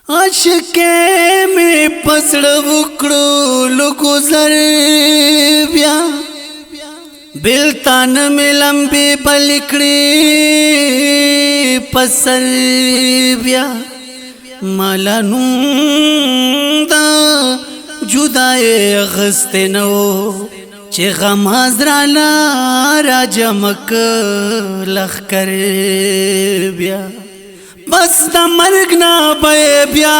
عاشقے میں پسڑ وکڑو لگزر بیا بلتان میں لمبی بلکڑی پسر بیا مالا نون دا جدائے غستے نو چه غم حضرانا را جمک لخ کر بیا بس دا مرگ نا بے بیا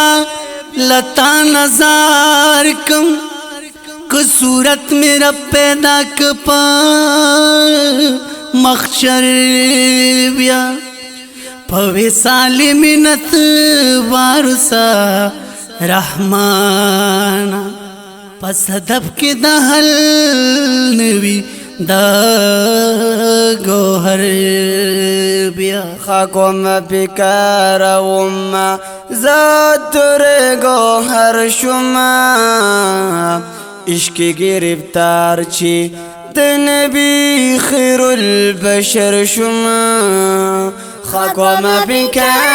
لتا نظار کم کہ صورت میرا پیدا کپا مخشر بیا پوی سالی منت وارسا رحمانا پس دب کی دا حل نوی دا گوہر بیا خاکم بکار وما زادر گوہر شما عشق گرفتار چی دنبی خیر البشر شما خاکم بکار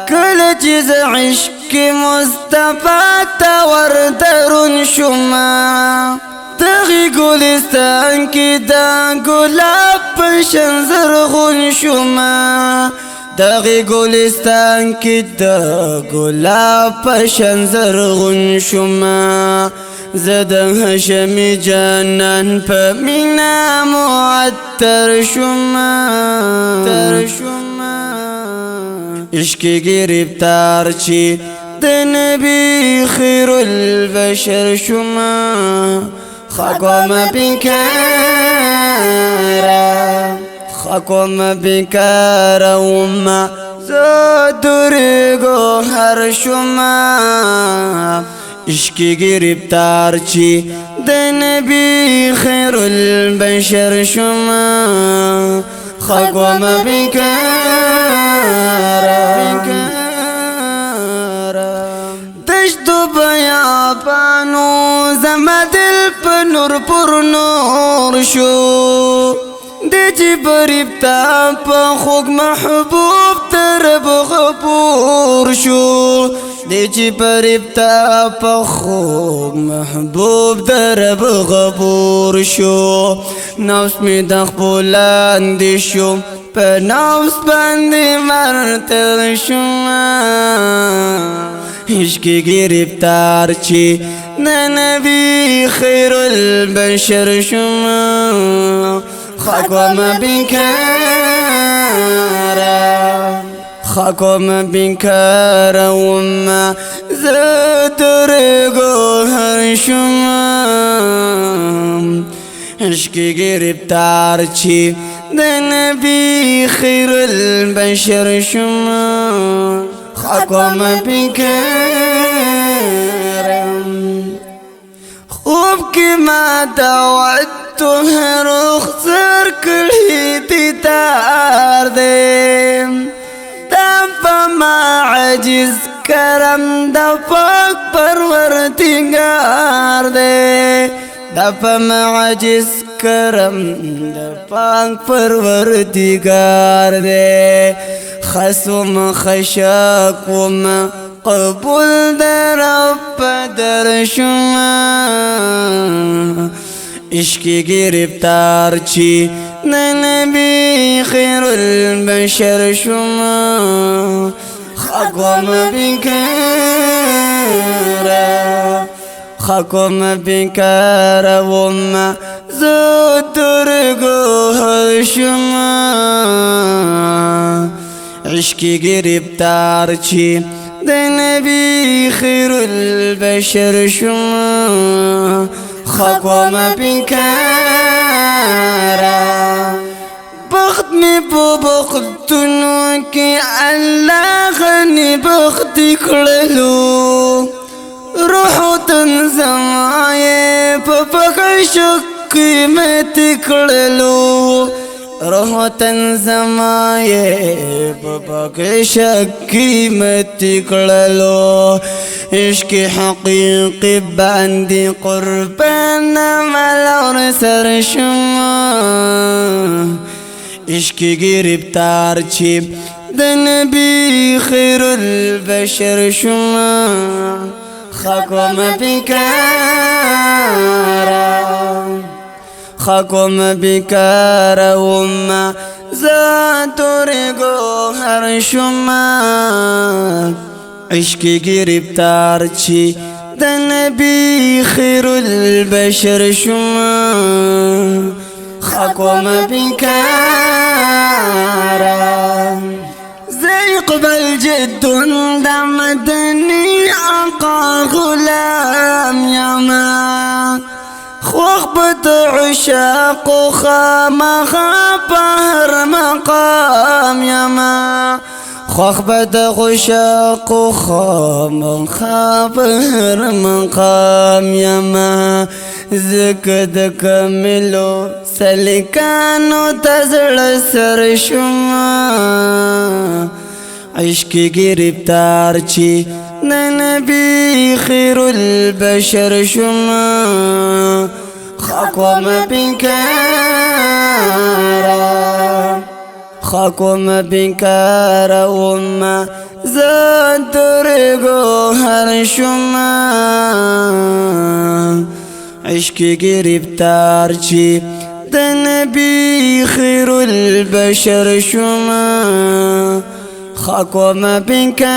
کل چیز عشق مصطفیٰ توردر شما تغی گلستان کی دا گلاب پشن زرغن شما تغی گلستان کی دا گلاب پشن زرغن شما زد هشم جنان پا مینا معطر شما عشق گرفتار چی دنبی خیر البشر شما خاکم بکار وما زادر گوهر شما عشق گرفتار چی دنبی خیر البشر شما خاکم دشتو بیابانو زما دل پا نور پر نور شو دیجی بریبتا پا خوک محبوب ترب غپور شو دیجی بریبتا پا خوک محبوب ترب غپور شو نفس می دخ بلندی شو پا نفس بندی مرتل شما عشق گرفتار چی نبی خیر البشر شما خاکم بکار وما زادر گوهر شما عشق گرفتار چی نبی خیر البشر شما خاکم بکار خوب کی ما دعوت تو ہے رخصر کڑی دیدار دے دفع ما عجز کرم دفع پروردگار دے دفع ما عجز کرم دفع پروردگار دے خصم خشاکم قبول در رب در شما عشق گرفتار چی نبی خیر البشر شما خاکم بکار وما زادر گوهر شما عشق گرفتار چی نبی خیر البشر شما خاکم بکار بخت میں پو بختنو کی اللہ غنی بختی کڑلو روح تنزمائے پپکش قیمت کڑلو روح تنزمائے پپکش قیمت کڑلو عشق حقیقی باندی قربان ملور سر شما عشق گرفتار چی د نبی خیر البشر شما خاکم بیکارا وما ذاتور گوهر شما عشق گرفتار چی د نبی خیر البشر شما خاکم بیکارا زيقبل جد دمدني أقا غلام يما خطبة عشاق وخام خبر مقام يما خطبة عشاق وخام خبر مقام يما زكد كملو سلكانو تزل سر شما عشق گرفتار چی د نبی خیر البشر شما خاکم بیکارا وما ذاتور گوهر شما عشق گرفتار چی د نبی خیر البشر شما خاکم بیکارا